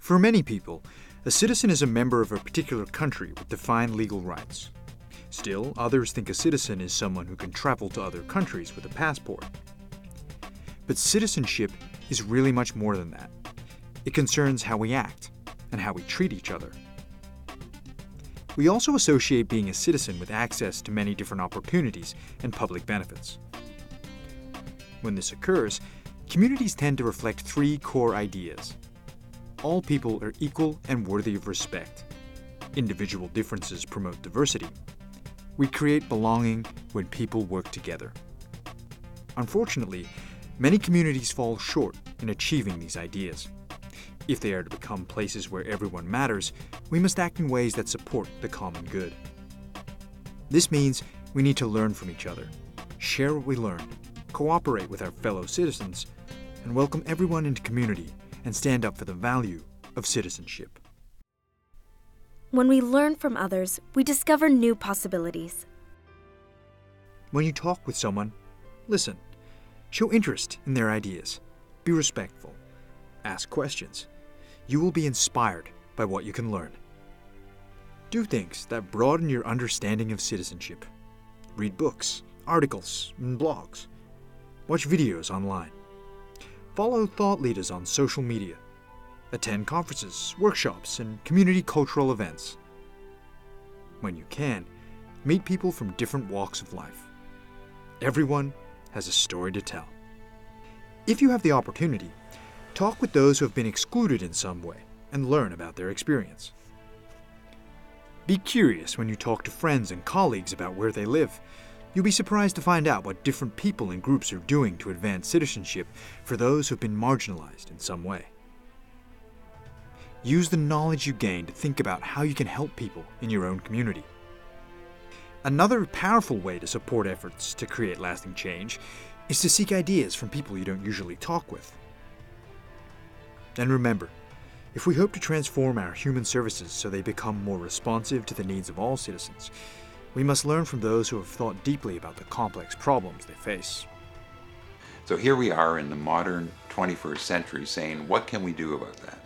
For many people, a citizen is a member of a particular country with defined legal rights. Still, others think a citizen is someone who can travel to other countries with a passport. But citizenship is really much more than that. It concerns how we act and how we treat each other. We also associate being a citizen with access to many different opportunities and public benefits. When this occurs, communities tend to reflect three core ideas. All people are equal and worthy of respect. Individual differences promote diversity. We create belonging when people work together. Unfortunately, many communities fall short in achieving these ideas. If they are to become places where everyone matters, we must act in ways that support the common good. This means we need to learn from each other, share what we learn, cooperate with our fellow citizens, and welcome everyone into community and stand up for the value of citizenship. When we learn from others, we discover new possibilities. When you talk with someone, listen. Show interest in their ideas. Be respectful. Ask questions. You will be inspired by what you can learn. Do things that broaden your understanding of citizenship. Read books, articles, and blogs. Watch videos online. Follow thought leaders on social media. Attend conferences, workshops, and community cultural events. When you can, meet people from different walks of life. Everyone has a story to tell. If you have the opportunity, talk with those who have been excluded in some way and learn about their experience. Be curious when you talk to friends and colleagues about where they live. You'll be surprised to find out what different people and groups are doing to advance citizenship for those who have been marginalized in some way. Use the knowledge you gain to think about how you can help people in your own community. Another powerful way to support efforts to create lasting change is to seek ideas from people you don't usually talk with. And remember, if we hope to transform our human services so they become more responsive to the needs of all citizens, we must learn from those who have thought deeply about the complex problems they face. So here we are in the modern 21st century saying, what can we do about that?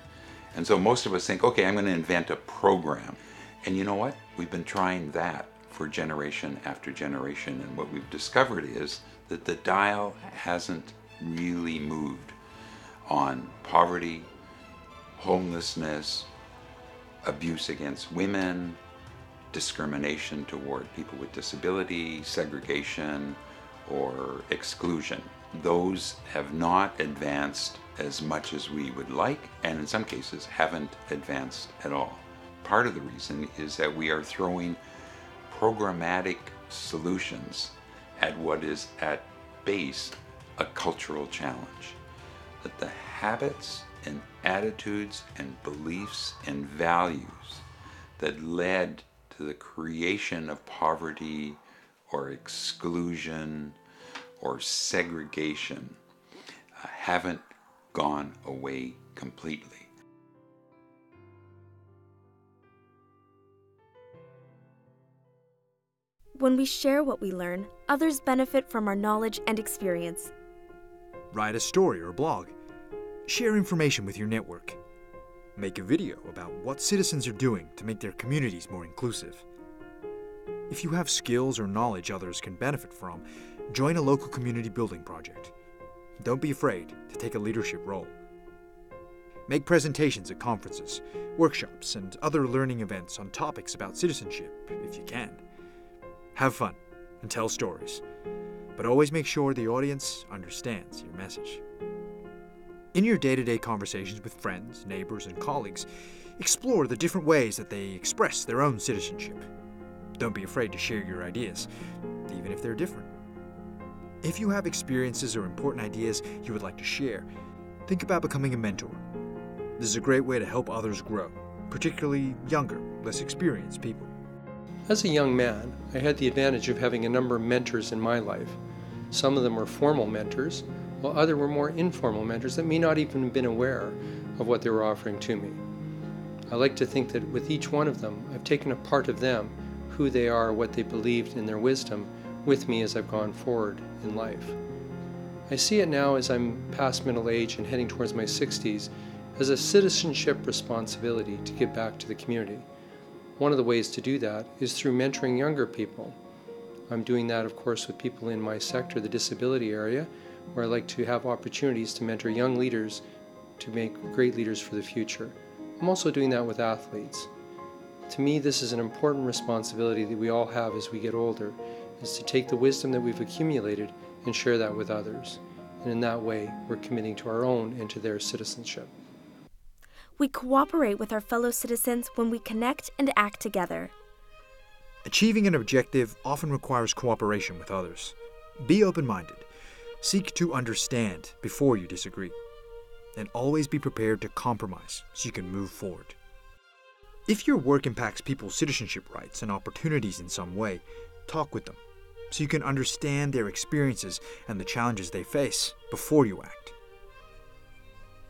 And so most of us think, okay, I'm going to invent a program. And you know what? We've been trying that for generation after generation. And what we've discovered is that the dial hasn't really moved on poverty, homelessness, abuse against women, discrimination toward people with disability, segregation, or exclusion. Those have not advanced as much as we would like, and in some cases haven't advanced at all. Part of the reason is that we are throwing programmatic solutions at what is at base a cultural challenge. That the habits and attitudes and beliefs and values that led to the creation of poverty or exclusion or segregation haven't gone away completely. When we share what we learn, others benefit from our knowledge and experience. Write a story or blog. Share information with your network. Make a video about what citizens are doing to make their communities more inclusive. If you have skills or knowledge others can benefit from, join a local community building project. Don't be afraid to take a leadership role. Make presentations at conferences, workshops, and other learning events on topics about citizenship, if you can. Have fun and tell stories, but always make sure the audience understands your message. In your day-to-day conversations with friends, neighbors, and colleagues, explore the different ways that they express their own citizenship. Don't be afraid to share your ideas, even if they're different. If you have experiences or important ideas you would like to share, think about becoming a mentor. This is a great way to help others grow, particularly younger, less experienced people. As a young man, I had the advantage of having a number of mentors in my life. Some of them were formal mentors, while others were more informal mentors that may not even have been aware of what they were offering to me. I like to think that with each one of them, I've taken a part of them, who they are, what they believed in their wisdom, with me as I've gone forward in life. I see it now as I'm past middle age and heading towards my 60s, has a citizenship responsibility to give back to the community. One of the ways to do that is through mentoring younger people. I'm doing that, of course, with people in my sector, the disability area, where I like to have opportunities to mentor young leaders to make great leaders for the future. I'm also doing that with athletes. To me, this is an important responsibility that we all have as we get older, is to take the wisdom that we've accumulated and share that with others. And in that way, we're committing to our own and to their citizenship. We cooperate with our fellow citizens when we connect and act together. Achieving an objective often requires cooperation with others. Be open-minded. Seek to understand before you disagree. And always be prepared to compromise so you can move forward. If your work impacts people's citizenship rights and opportunities in some way, talk with them so you can understand their experiences and the challenges they face before you act.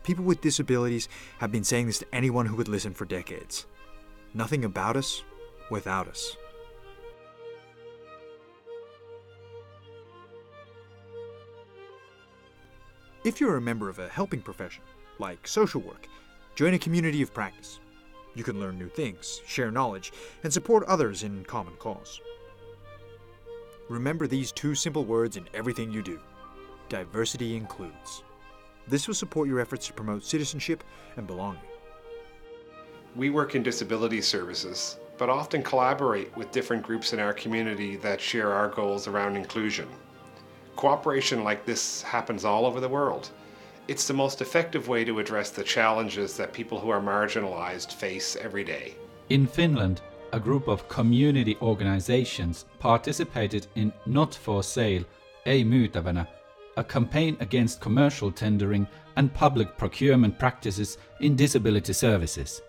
People with disabilities have been saying this to anyone who would listen for decades. Nothing about us without us. If you're a member of a helping profession, like social work, join a community of practice. You can learn new things, share knowledge, and support others in common cause. Remember these two simple words in everything you do. Diversity includes. This will support your efforts to promote citizenship and belonging. We work in disability services, but often collaborate with different groups in our community that share our goals around inclusion. Cooperation like this happens all over the world. It's the most effective way to address the challenges that people who are marginalized face every day. In Finland, a group of community organizations participated in Not for Sale, Ei myytävänä, a campaign against commercial tendering and public procurement practices in disability services.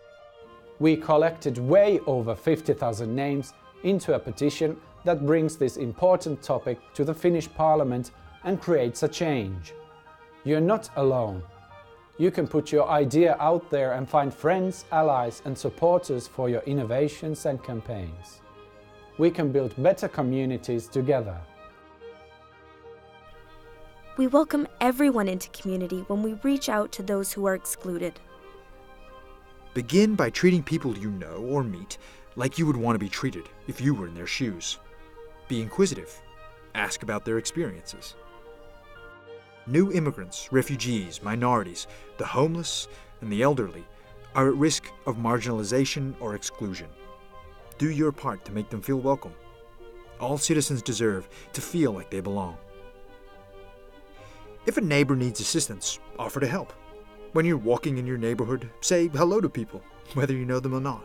We collected way over 50,000 names into a petition that brings this important topic to the Finnish Parliament and creates a change. You're not alone. You can put your idea out there and find friends, allies and supporters for your innovations and campaigns. We can build better communities together. We welcome everyone into community when we reach out to those who are excluded. Begin by treating people you know or meet like you would want to be treated if you were in their shoes. Be inquisitive. Ask about their experiences. New immigrants, refugees, minorities, the homeless, and the elderly are at risk of marginalization or exclusion. Do your part to make them feel welcome. All citizens deserve to feel like they belong. If a neighbor needs assistance, offer to help. When you're walking in your neighborhood, say hello to people, whether you know them or not.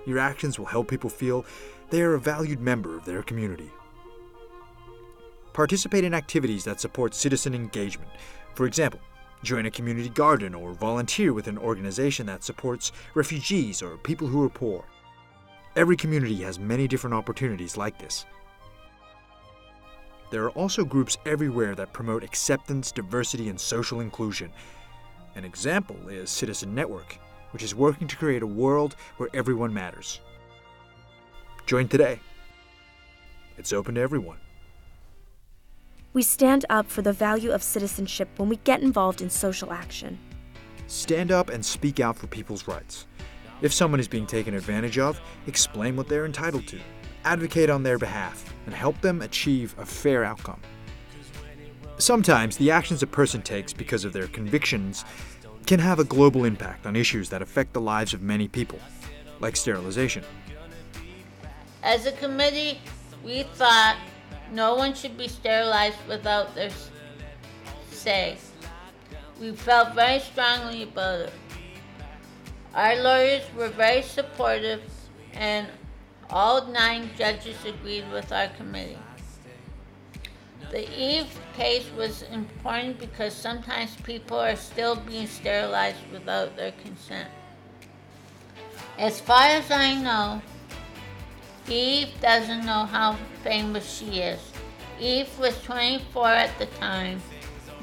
Your actions will help people feel they are a valued member of their community. Participate in activities that support citizen engagement. For example, join a community garden or volunteer with an organization that supports refugees or people who are poor. Every community has many different opportunities like this. There are also groups everywhere that promote acceptance, diversity, and social inclusion. An example is Citizen Network, which is working to create a world where everyone matters. Join today. It's open to everyone. We stand up for the value of citizenship when we get involved in social action. Stand up and speak out for people's rights. If someone is being taken advantage of, explain what they're entitled to. Advocate on their behalf and help them achieve a fair outcome. Sometimes the actions a person takes because of their convictions can have a global impact on issues that affect the lives of many people, like sterilization. As a committee, we thought no one should be sterilized without their say. We felt very strongly about it. Our lawyers were very supportive and all 9 judges agreed with our committee. The Eve case was important because sometimes people are still being sterilized without their consent. As far as I know, Eve doesn't know how famous she is. Eve was 24 at the time,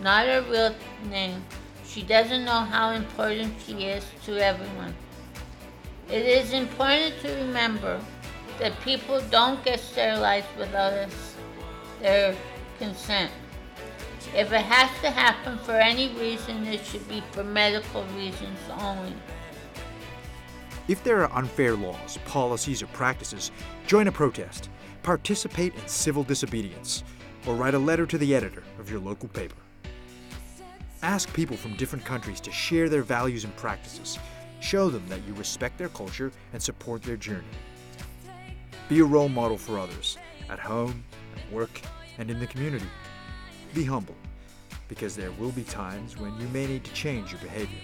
not her real name. She doesn't know how important she is to everyone. It is important to remember that people don't get sterilized without their consent. If it has to happen for any reason, it should be for medical reasons only. If there are unfair laws, policies, or practices, join a protest, participate in civil disobedience, or write a letter to the editor of your local paper. Ask people from different countries to share their values and practices. Show them that you respect their culture and support their journey. Be a role model for others, at home, at work, and in the community. Be humble, because there will be times when you may need to change your behavior.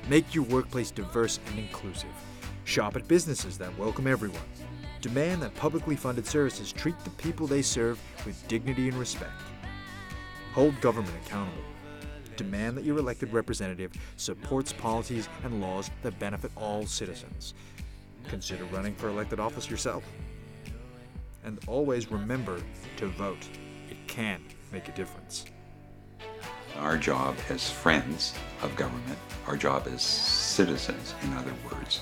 Make your workplace diverse and inclusive. Shop at businesses that welcome everyone. Demand that publicly funded services treat the people they serve with dignity and respect. Hold government accountable. Demand that your elected representative supports policies and laws that benefit all citizens. Consider running for elected office yourself. And always remember to vote. It can make a difference. Our job as friends of government, our job as citizens, in other words,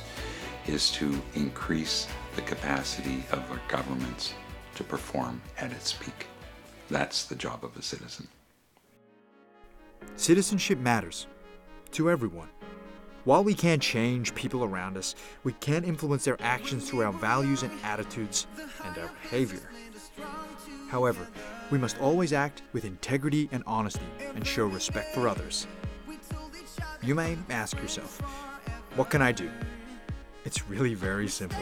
is to increase the capacity of our governments to perform at its peak. That's the job of a citizen. Citizenship matters to everyone. While we can't change people around us, we can influence their actions through our values and attitudes and our behavior. However, we must always act with integrity and honesty and show respect for others. You may ask yourself, what can I do? It's really very simple.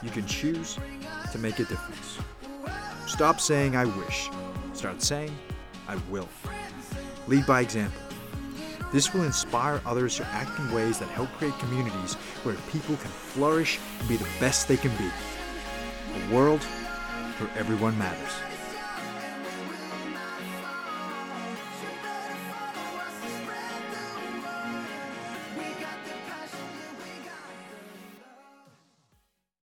You can choose to make a difference. Stop saying I wish. Start saying I will. Lead by example. This will inspire others to act in ways that help create communities where people can flourish and be the best they can be. A world where everyone matters.